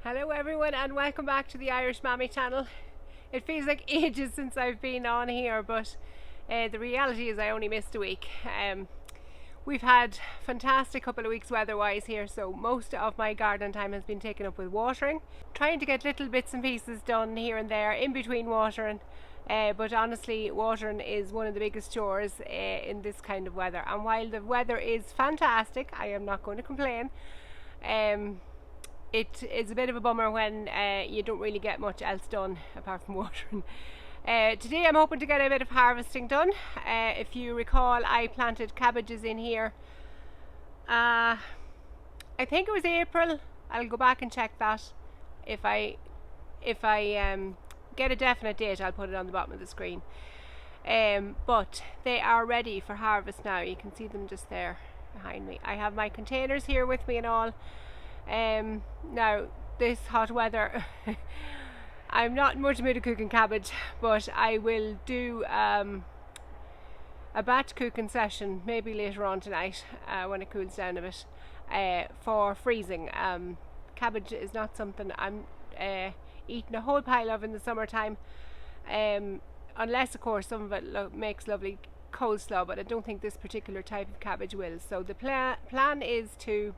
Hello everyone and welcome back to the Irish Mammy channel. It feels like ages since I've been on here, but the reality is I only missed a week. We've had fantastic couple of weeks weather-wise here, so most of my garden time has been taken up with watering. Trying to get little bits and pieces done here and there in between watering, but honestly watering is one of the biggest chores in this kind of weather. And while the weather is fantastic, I am not going to complain. It is a bit of a bummer when you don't really get much else done apart from watering. Today I'm hoping to get a bit of harvesting done. If you recall, I planted cabbages in here. I think it was April. I'll go back and check that. If I get a definite date, I'll put it on the bottom of the screen. But they are ready for harvest now. You can see them just there behind me. I have my containers here with me and all. Now this hot weather I'm not much mood of cooking cabbage, but I will do a batch cooking session maybe later on tonight when it cools down a bit for freezing. Cabbage is not something I'm eating a whole pile of in the summertime, unless of course some of it makes lovely coleslaw, but I don't think this particular type of cabbage will. So the plan is to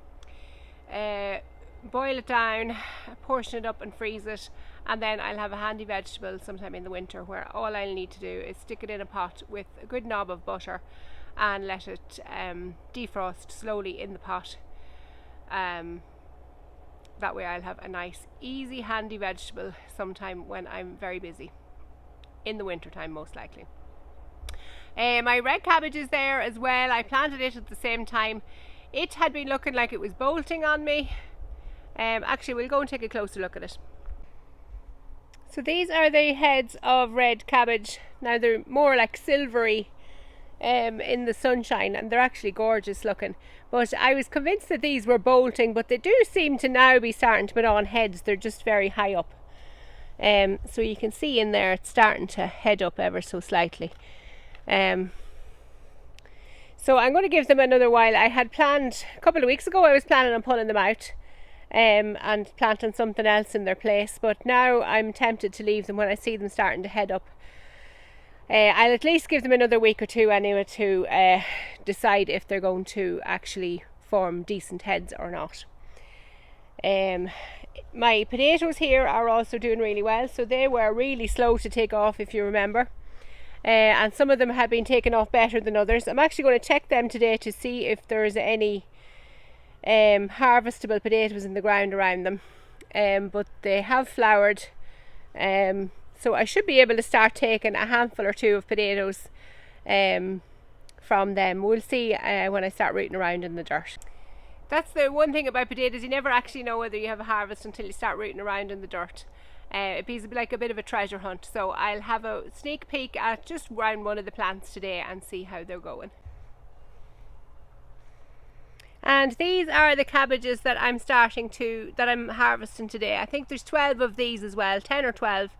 boil it down, portion it up and freeze it, and then I'll have a handy vegetable sometime in the winter where all I'll need to do is stick it in a pot with a good knob of butter and let it defrost slowly in the pot. That way I'll have a nice easy handy vegetable sometime when I'm very busy in the winter time, most likely. My red cabbage is there as well. I planted it at the same time. It had been looking like it was bolting on me. Actually, we'll go and take a closer look at it. So these are the heads of red cabbage. Now they're more like silvery in the sunshine, and they're actually gorgeous looking. But I was convinced that these were bolting, but they do seem to now be starting to put on heads. They're just very high up. So you can see in there it's starting to head up ever so slightly. So I'm going to give them another while. I had planned, a couple of weeks ago, I was planning on pulling them out and planting something else in their place, but now I'm tempted to leave them when I see them starting to head up. I'll at least give them another week or two anyway to decide if they're going to actually form decent heads or not. My potatoes here are also doing really well, so they were really slow to take off, if you remember. And some of them have been taken off better than others. I'm actually going to check them today to see if there's any harvestable potatoes in the ground around them, but they have flowered, so I should be able to start taking a handful or two of potatoes from them. We'll see when I start rooting around in the dirt. That's the one thing about potatoes, you never actually know whether you have a harvest until you start rooting around in the dirt. It feels like a bit of a treasure hunt, so I'll have a sneak peek at just around one of the plants today and see how they're going. And these are the cabbages that I'm harvesting today. I think there's 12 of these as well, 10 or 12.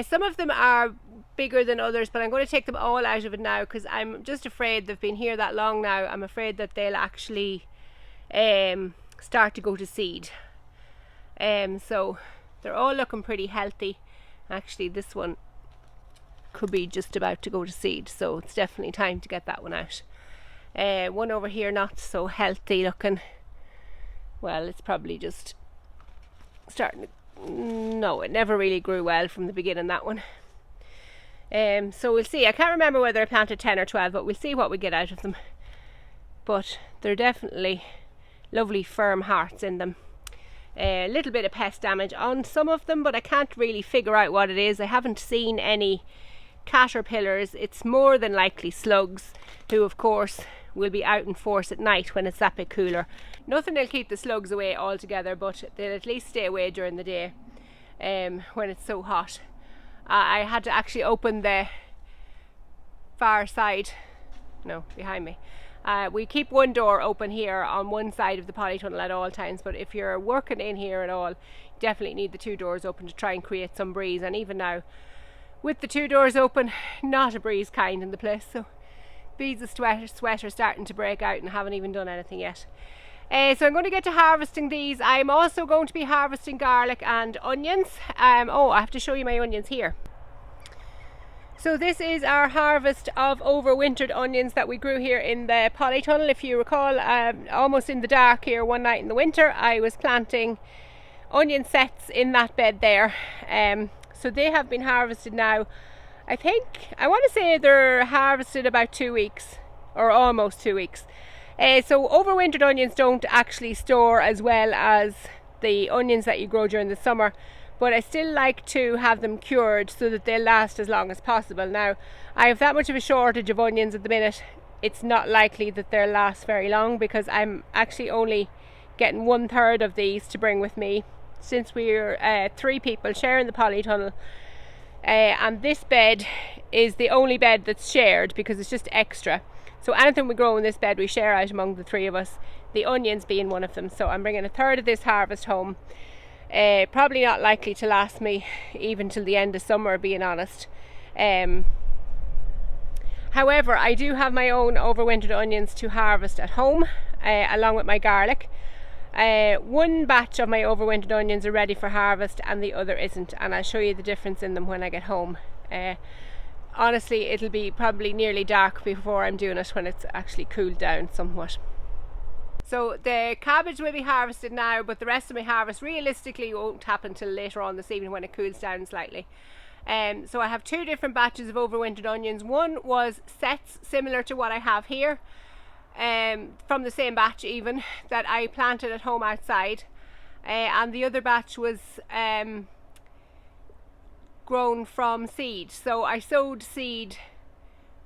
Some of them are bigger than others, but I'm going to take them all out of it now because I'm just afraid they've been here that long now. I'm afraid that they'll actually start to go to seed. So they're all looking pretty healthy. Actually, this one could be just about to go to seed, so it's definitely time to get that one out. One over here not so healthy looking. Well, it's probably just starting to... No, it never really grew well from the beginning, that one. So we'll see. I can't remember whether I planted 10 or 12, but we'll see what we get out of them. But they're definitely lovely firm hearts in them. A little bit of pest damage on some of them, but I can't really figure out what it is. I haven't seen any caterpillars. It's more than likely slugs, who of course will be out in force at night when it's that bit cooler. Nothing will keep the slugs away altogether, but they'll at least stay away during the day when it's so hot. I had to actually open the far side, no, behind me. We keep one door open here on one side of the polytunnel at all times, but if you're working in here at all, you definitely need the two doors open to try and create some breeze. And even now, with the two doors open, not a breeze kind in the place, so beads of sweat are starting to break out and haven't even done anything yet. So I'm going to get to harvesting these. I'm also going to be harvesting garlic and onions. Oh, I have to show you my onions here. So this is our harvest of overwintered onions that we grew here in the polytunnel. If you recall, almost in the dark here one night in the winter, I was planting onion sets in that bed there. So they have been harvested now. I want to say they're harvested about 2 weeks, or almost 2 weeks. So overwintered onions don't actually store as well as the onions that you grow during the summer, but I still like to have them cured so that they'll last as long as possible. Now, I have that much of a shortage of onions at the minute. It's not likely that they'll last very long because I'm actually only getting 1/3 of these to bring with me, since we're 3 people sharing the polytunnel. And this bed is the only bed that's shared because it's just extra. So anything we grow in this bed we share out among the 3 of us, the onions being one of them. So I'm bringing 1/3 of this harvest home. Probably not likely to last me even till the end of summer, being honest. However, I do have my own overwintered onions to harvest at home, along with my garlic. One batch of my overwintered onions are ready for harvest and the other isn't, and I'll show you the difference in them when I get home. Honestly, it'll be probably nearly dark before I'm doing it, when it's actually cooled down somewhat. So the cabbage will be harvested now, but the rest of my harvest realistically won't happen till later on this evening when it cools down slightly. So I have 2 different batches of overwintered onions. One was sets similar to what I have here, from the same batch even, that I planted at home outside, and the other batch was grown from seed. So I sowed seed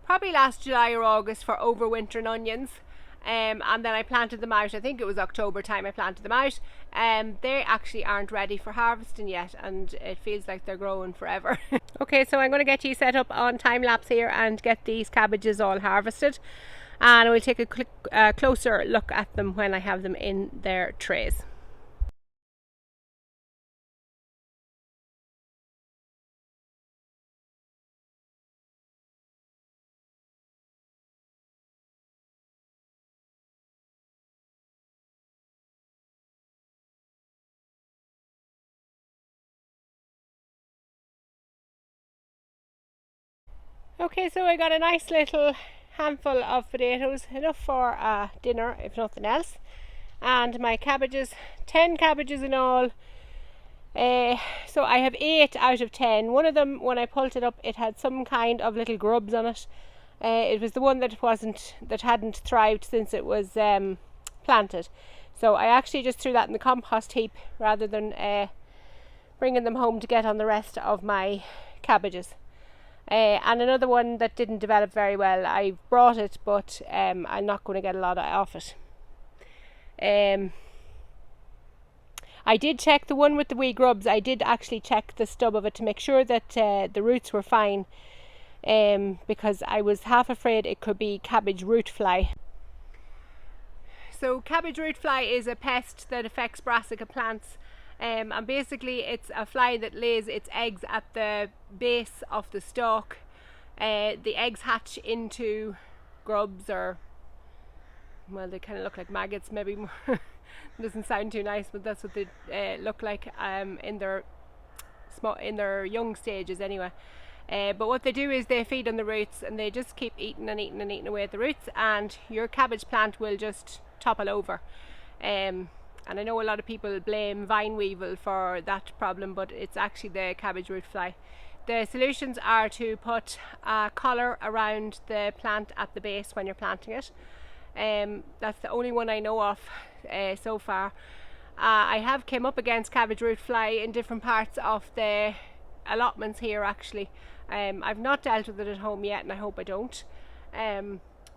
probably last July or August for overwintering onions, and then I planted them out. I think it was October time I planted them out. They actually aren't ready for harvesting yet, and it feels like they're growing forever. Okay, so I'm going to get you set up on time lapse here and get these cabbages all harvested, and we'll take a closer look at them when I have them in their trays. Okay, so I got a nice little handful of potatoes, enough for dinner if nothing else, and my cabbages, 10 cabbages in all. So I have 8 out of 10. One of them, when I pulled it up, it had some kind of little grubs on it. It was the one that hadn't thrived since it was planted. So I actually just threw that in the compost heap rather than bringing them home to get on the rest of my cabbages. And another one that didn't develop very well, I brought it, but I'm not going to get a lot off it. I did check the one with the wee grubs. I did actually check the stub of it to make sure that the roots were fine, because I was half afraid it could be cabbage root fly. So cabbage root fly is a pest that affects brassica plants. And basically it's a fly that lays its eggs at the base of the stalk. The eggs hatch into grubs, or, well, they kind of look like maggots maybe. Doesn't sound too nice, but that's what they look like in their young stages anyway. But what they do is they feed on the roots, and they just keep eating and eating and eating away at the roots, and your cabbage plant will just topple over. And I know a lot of people blame vine weevil for that problem, but it's actually the cabbage root fly. The solutions are to put a collar around the plant at the base when you're planting it. That's the only one I know of so far. I have came up against cabbage root fly in different parts of the allotments here actually. I've not dealt with it at home yet, and I hope I don't.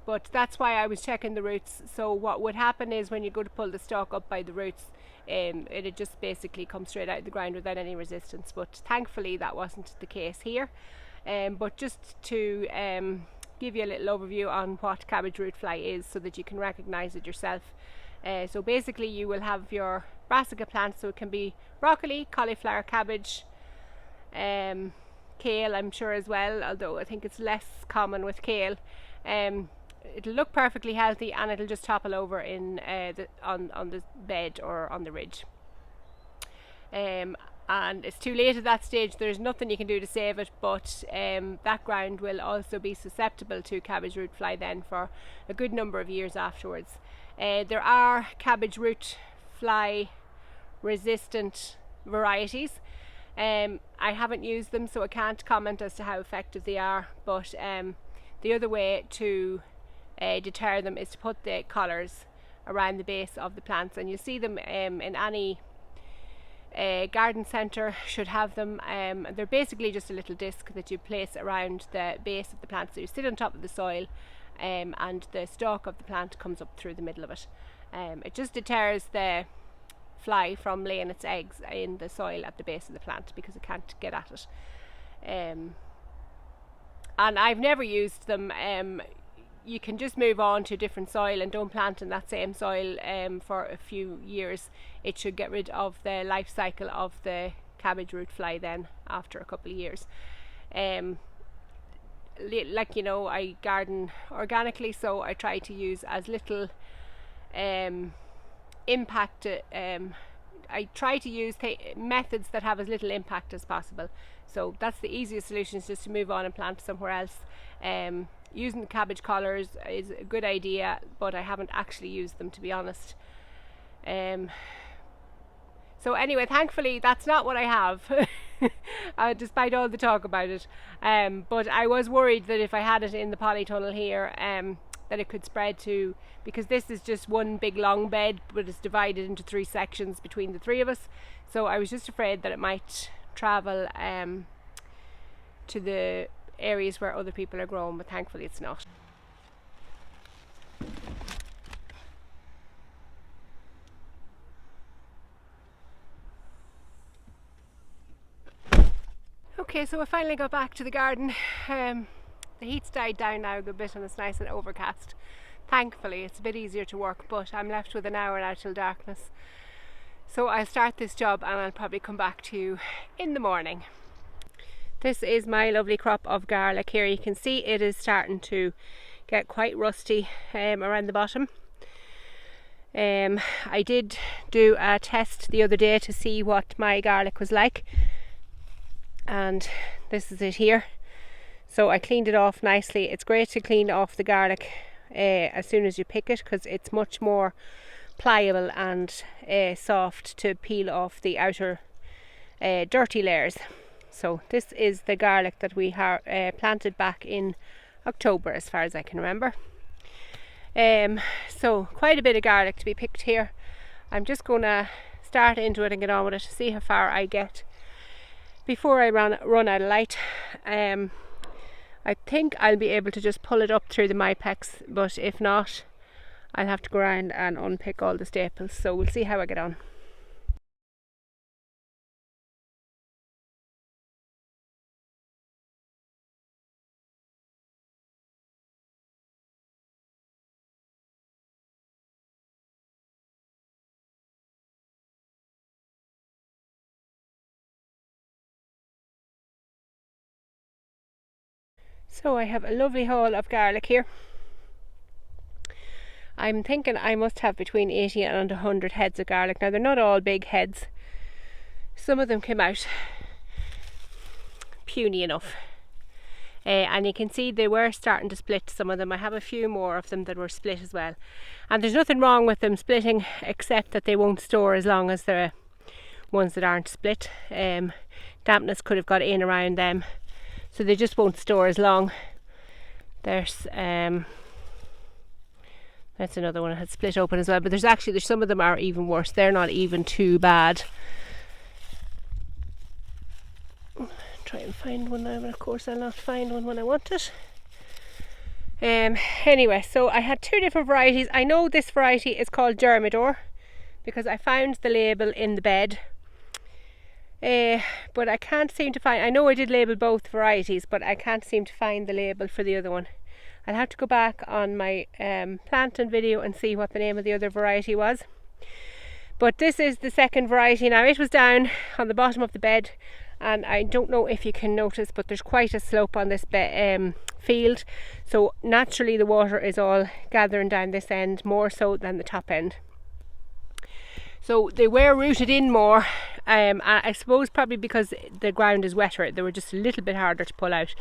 But that's why I was checking the roots. So what would happen is when you go to pull the stalk up by the roots, it'd just basically come straight out of the ground without any resistance. But thankfully that wasn't the case here. But just to give you a little overview on what cabbage root fly is, so that you can recognize it yourself. So basically you will have your brassica plant, so it can be broccoli, cauliflower, cabbage, kale I'm sure as well, although I think it's less common with kale. it'll look perfectly healthy, and it'll just topple over in on the bed or on the ridge. And it's too late at that stage. There's nothing you can do to save it, but that ground will also be susceptible to cabbage root fly then for a good number of years afterwards. There are cabbage root fly resistant varieties. I haven't used them, so I can't comment as to how effective they are, but the other way to deter them is to put the collars around the base of the plants, and you see them in any garden centre should have them. They're basically just a little disc that you place around the base of the plant, so you sit on top of the soil and the stalk of the plant comes up through the middle of it. It just deters the fly from laying its eggs in the soil at the base of the plant because it can't get at it. And I've never used them. You can just move on to different soil and don't plant in that same soil for a few years. It should get rid of the life cycle of the cabbage root fly then after a couple of years. Like, you know, I garden organically, so I try to use as little impact. I try to use methods that have as little impact as possible. So that's the easiest solution, is just to move on and plant somewhere else. Using the cabbage collars is a good idea, but I haven't actually used them, to be honest. So anyway, thankfully that's not what I have, despite all the talk about it. But I was worried that if I had it in the polytunnel here, that it could spread to, because this is just one big long bed, but it's divided into 3 sections between the 3 of us. So I was just afraid that it might travel to the areas where other people are growing, but thankfully it's not. Okay, so I finally got back to the garden. The heat's died down now a good bit and it's nice and overcast. Thankfully it's a bit easier to work, but I'm left with an hour now till darkness. So I'll start this job and I'll probably come back to you in the morning. This is my lovely crop of garlic here. You can see it is starting to get quite rusty around the bottom. I did do a test the other day to see what my garlic was like, and this is it here. So I cleaned it off nicely. It's great to clean off the garlic as soon as you pick it, because it's much more pliable and soft to peel off the outer dirty layers. So this is the garlic that we planted back in October, as far as I can remember. So quite a bit of garlic to be picked here. I'm just going to start into it and get on with it, see how far I get before I run out of light. I think I'll be able to just pull it up through the Mypex, but if not, I'll have to go around and unpick all the staples. So we'll see how I get on. So I have a lovely haul of garlic here. I'm thinking I must have between 80 and 100 heads of garlic. Now they're not all big heads. Some of them came out puny enough. And you can see they were starting to split, some of them. I have a few more of them that were split as well. And there's nothing wrong with them splitting, except that they won't store as long as the ones that aren't split. Dampness could have got in around them, so they just won't store as long. There's that's another one that had split open as well, but there's some of them are even worse. They're not even too bad. Try and find one now, but of course I'll not find one when I want it. Anyway, so I had 2 different varieties. I know this variety is called Germador because I found the label in the bed. But I can't seem to find, I know I did label both varieties, but I can't seem to find the label for the other one. I'll have to go back on my planting video and see what the name of the other variety was. But this is the second variety. Now it was down on the bottom of the bed, and I don't know if you can notice, but there's quite a slope on this field, so naturally the water is all gathering down this end more so than the top end. So they were rooted in more, I suppose probably because the ground is wetter, they were just a little bit harder to pull out.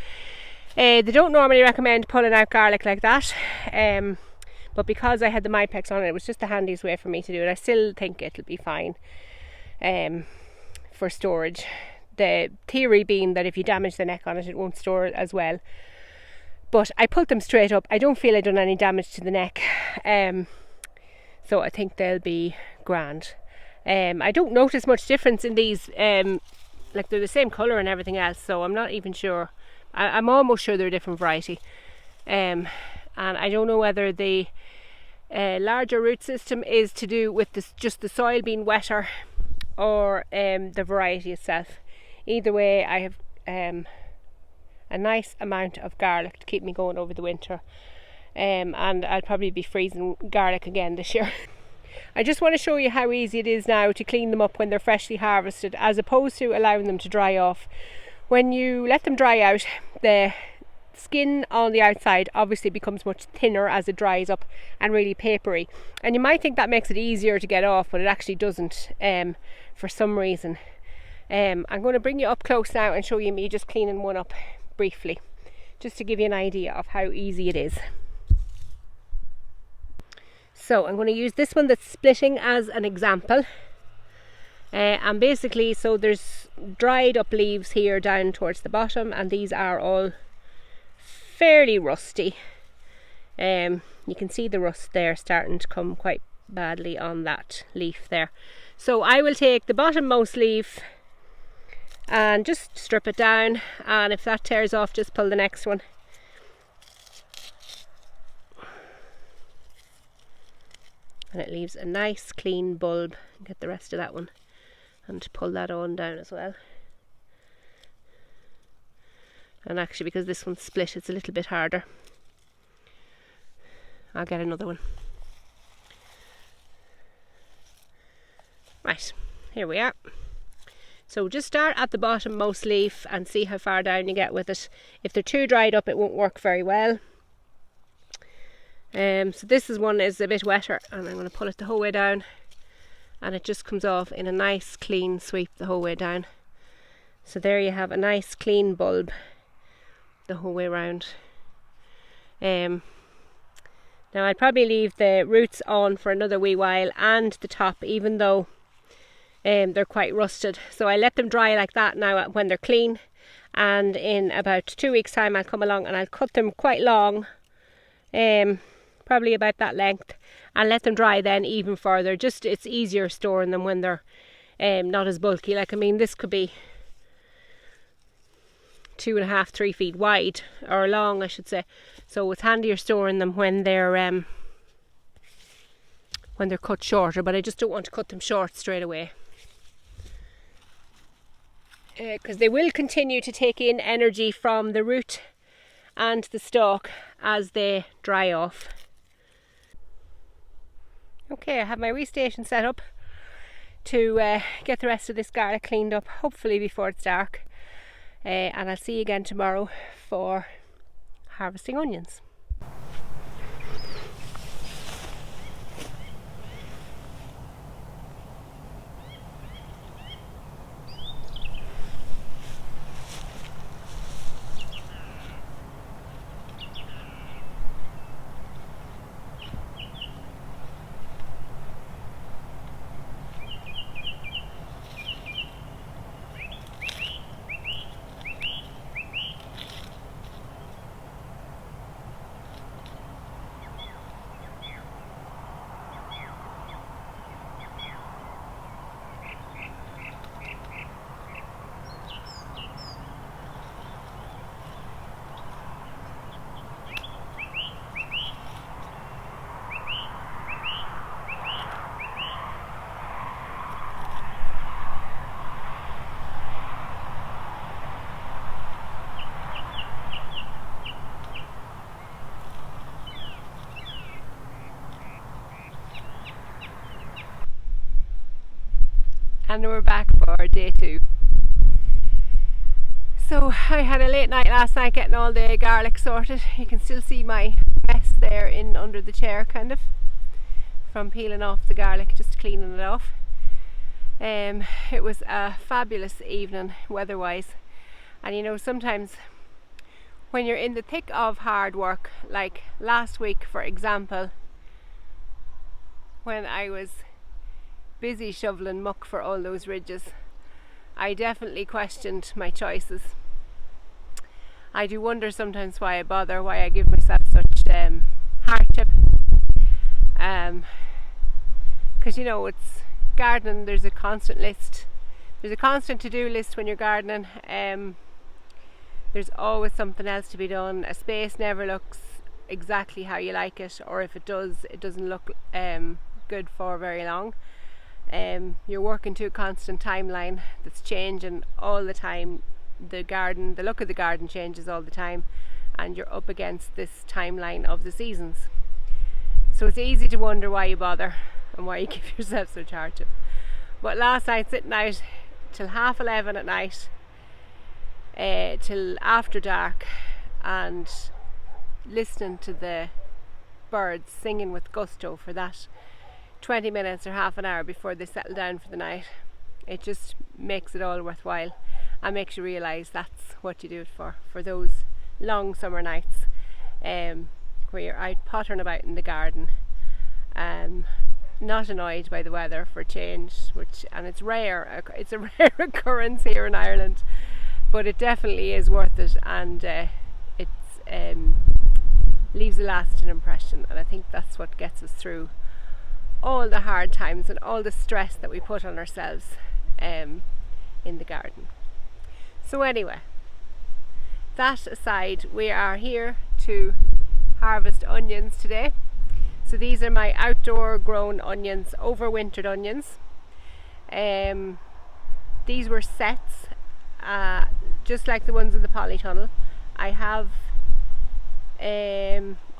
They don't normally recommend pulling out garlic like that, but because I had the Mypex on it, it was just the handiest way for me to do it. I still think it'll be fine for storage. The theory being that if you damage the neck on it, it won't store it as well. But I pulled them straight up. I don't feel I've done any damage to the neck, so I think they'll be grand. I don't notice much difference in these, like they're the same colour and everything else, so I'm not even sure. I'm almost sure they're a different variety, and I don't know whether the larger root system is to do with this, just the soil being wetter, or the variety itself. Either way, I have a nice amount of garlic to keep me going over the winter, and I'll probably be freezing garlic again this year. I just want to show you how easy it is now to clean them up when they're freshly harvested, as opposed to allowing them to dry off. When you let them dry out, the skin on the outside obviously becomes much thinner as it dries up and really papery, and you might think that makes it easier to get off, but it actually doesn't for some reason. I'm going to bring you up close now and show you me just cleaning one up briefly, just to give you an idea of how easy it is. So I'm going to use this one that's splitting as an example. And basically, so there's dried up leaves here down towards the bottom, and these are all fairly rusty. You can see the rust there starting to come quite badly on that leaf there. So I will take the bottommost leaf and just strip it down, and if that tears off, just pull the next one. And it leaves a nice clean bulb. Get the rest of that one and pull that on down as well. And actually, because this one's split, it's a little bit harder. I'll get another one. Right, here we are. So just start at the bottommost leaf and see how far down you get with it. If they're too dried up, it won't work very well. So this one is a bit wetter, and I'm going to pull it the whole way down, and it just comes off in a nice clean sweep the whole way down. So there you have a nice clean bulb the whole way around. Now I'd probably leave the roots on for another wee while, and the top, even though they're quite rusted. So I let them dry like that now when they're clean, and in about 2 weeks time I'll come along and I'll cut them quite long, probably about that length, and let them dry then even further. Just, it's easier storing them when they're not as bulky. Like, I mean, this could be 2.5 to 3 feet wide, or long I should say, so it's handier storing them when they're cut shorter. But I just don't want to cut them short straight away, because they will continue to take in energy from the root and the stalk as they dry off. Okay, I have my wee station set up to get the rest of this garlic cleaned up, hopefully before it's dark, and I'll see you again tomorrow for harvesting onions. And we're back for day 2. So I had a late night last night getting all the garlic sorted. You can still see my mess there in under the chair, kind of, from peeling off the garlic, just cleaning it off. It was a fabulous evening weather-wise, and you know, sometimes when you're in the thick of hard work, like last week for example, when I was busy shoveling muck for all those ridges, I definitely questioned my choices. I do wonder sometimes why I bother, why I give myself such hardship. Because you know, it's gardening, there's a constant list, there's a constant to-do list when you're gardening. There's always something else to be done. A space never looks exactly how you like it, or if it does, it doesn't look good for very long. You're working to a constant timeline that's changing all the time. The look of the garden changes all the time, and you're up against this timeline of the seasons. So it's easy to wonder why you bother and why you give yourself such hardship. But last night, sitting out till 11:30 at night, till after dark, and listening to the birds singing with gusto for that 20 minutes or half an hour before they settle down for the night, it just makes it all worthwhile and makes you realise that's what you do it for those long summer nights, where you're out pottering about in the garden, not annoyed by the weather for change, and it's a rare occurrence here in Ireland, but it definitely is worth it, and it's leaves a lasting impression, and I think that's what gets us through all the hard times and all the stress that we put on ourselves in the garden. So anyway, that aside, we are here to harvest onions today. So these are my outdoor grown onions, overwintered onions. These were sets, just like the ones in the polytunnel. I have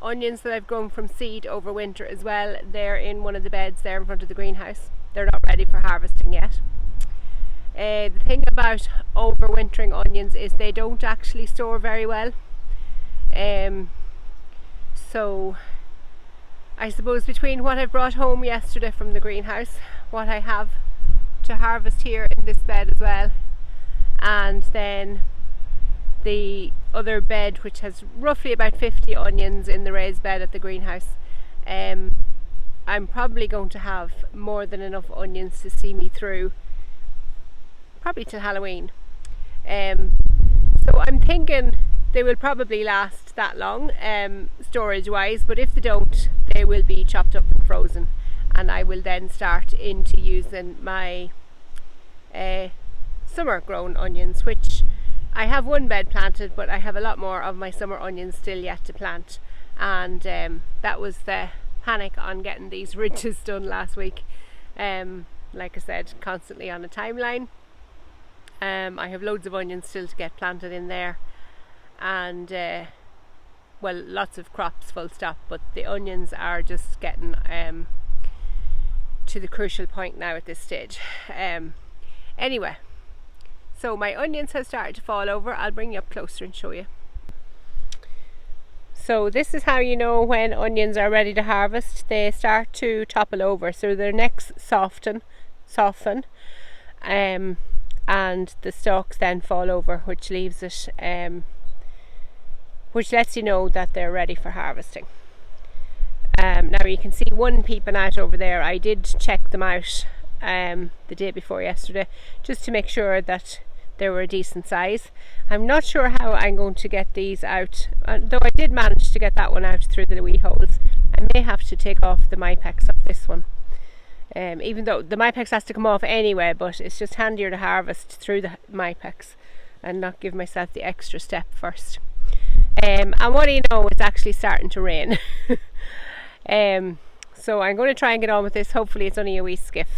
onions that I've grown from seed over winter as well. They're in one of the beds there in front of the greenhouse. They're not ready for harvesting yet. The thing about overwintering onions is they don't actually store very well. So I suppose between what I brought home yesterday from the greenhouse, what I have to harvest here in this bed as well, and then the other bed which has roughly about 50 onions in the raised bed at the greenhouse, I'm probably going to have more than enough onions to see me through probably till Halloween. So I'm thinking they will probably last that long, storage wise, but if they don't, they will be chopped up and frozen, and I will then start into using my summer grown onions, which I have one bed planted, but I have a lot more of my summer onions still yet to plant, and that was the panic on getting these ridges done last week. Like I said, constantly on a timeline. I have loads of onions still to get planted in there, and well, lots of crops full stop, but the onions are just getting to the crucial point now at this stage. Anyway, so my onions have started to fall over. I'll bring you up closer and show you. So this is how you know when onions are ready to harvest. They start to topple over, so their necks soften, and the stalks then fall over, which leaves it, which lets you know that they're ready for harvesting. Now you can see one peeping out over there. I did check them out the day before yesterday, just to make sure that they were a decent size. I'm not sure how I'm going to get these out, though I did manage to get that one out through the wee holes. I may have to take off the mypex of this one, even though the mypex has to come off anyway, but it's just handier to harvest through the mypex and not give myself the extra step first. And what do you know, it's actually starting to rain. So I'm going to try and get on with this. Hopefully it's only a wee skiff.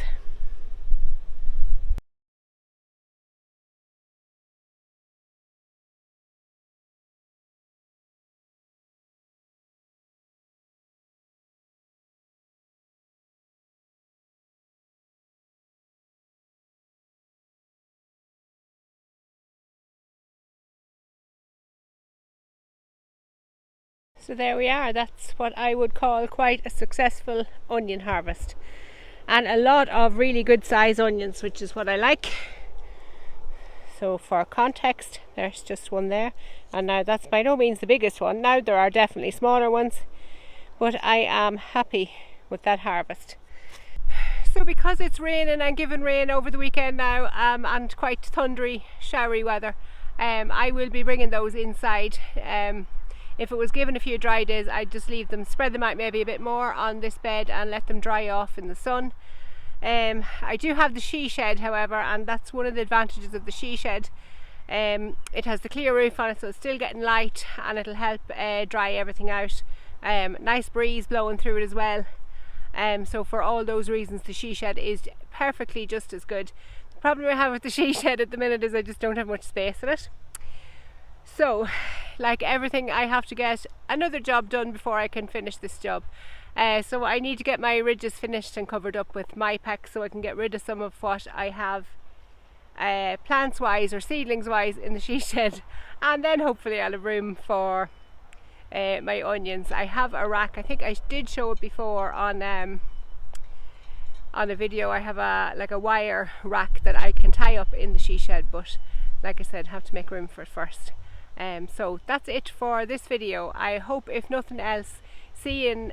So there we are. That's what I would call quite a successful onion harvest, and a lot of really good size onions, which is what I like. So for context, there's just one there, and now that's by no means the biggest one. Now there are definitely smaller ones, but I am happy with that harvest. So because it's raining and given rain over the weekend now, and quite thundery, showery weather, I will be bringing those inside. If it was given a few dry days, I'd just leave them, spread them out maybe a bit more on this bed and let them dry off in the sun. I do have the she shed, however, and that's one of the advantages of the she shed. It has the clear roof on it, so it's still getting light, and it'll help dry everything out. Nice breeze blowing through it as well. So for all those reasons, the she shed is perfectly just as good. The problem I have with the she shed at the minute is I just don't have much space in it. So, like everything, I have to get another job done before I can finish this job. So I need to get my ridges finished and covered up with MyPex, so I can get rid of some of what I have plants wise or seedlings wise in the she shed, and then hopefully I'll have room for my onions. I have a rack. I think I did show it before on a video. I have a wire rack that I can tie up in the she shed, but like I said, have to make room for it first. So that's it for this video. I hope, if nothing else, seeing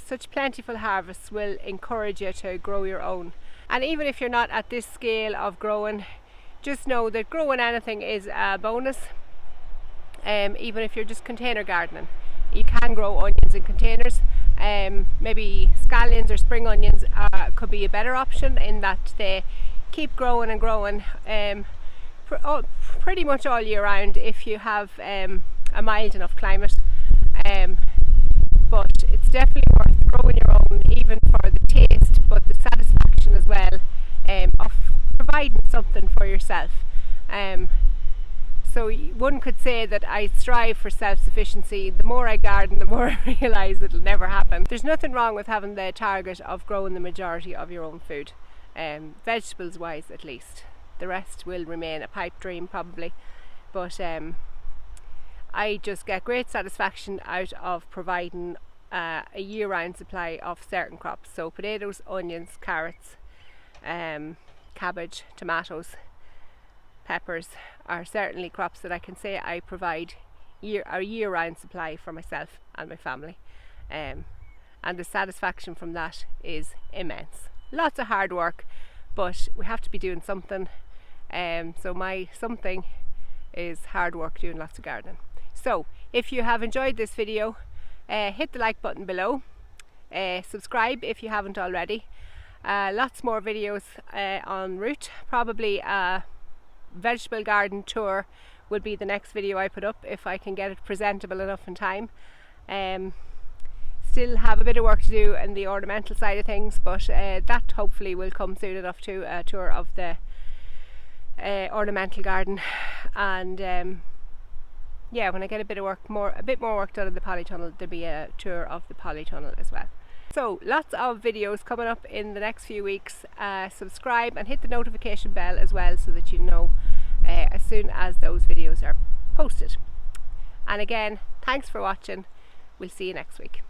such plentiful harvests will encourage you to grow your own. And even if you're not at this scale of growing, just know that growing anything is a bonus. Even if you're just container gardening, you can grow onions in containers. Maybe scallions or spring onions could be a better option, in that they keep growing and growing pretty much all year round if you have a mild enough climate. But it's definitely worth growing your own, even for the taste, but the satisfaction as well of providing something for yourself. So one could say that I strive for self-sufficiency. The more I garden, the more I realise it'll never happen. There's nothing wrong with having the target of growing the majority of your own food, vegetables wise at least. The rest will remain a pipe dream probably, but I just get great satisfaction out of providing a year-round supply of certain crops. So potatoes, onions, carrots, cabbage, tomatoes, peppers are certainly crops that I can say I provide a year-round supply for myself and my family, and the satisfaction from that is immense. Lots of hard work, but we have to be doing something. So my something is hard work, doing lots of gardening. So if you have enjoyed this video, hit the like button below, subscribe if you haven't already. Lots more videos en route. Probably a vegetable garden tour will be the next video I put up, if I can get it presentable enough in time. Still have a bit of work to do in the ornamental side of things, but that hopefully will come soon enough to a tour of the ornamental garden. And yeah, when I get a bit more work done in the polytunnel, there'll be a tour of the polytunnel as well. So lots of videos coming up in the next few weeks. Subscribe and hit the notification bell as well, so that you know as soon as those videos are posted. And again, thanks for watching. We'll see you next week.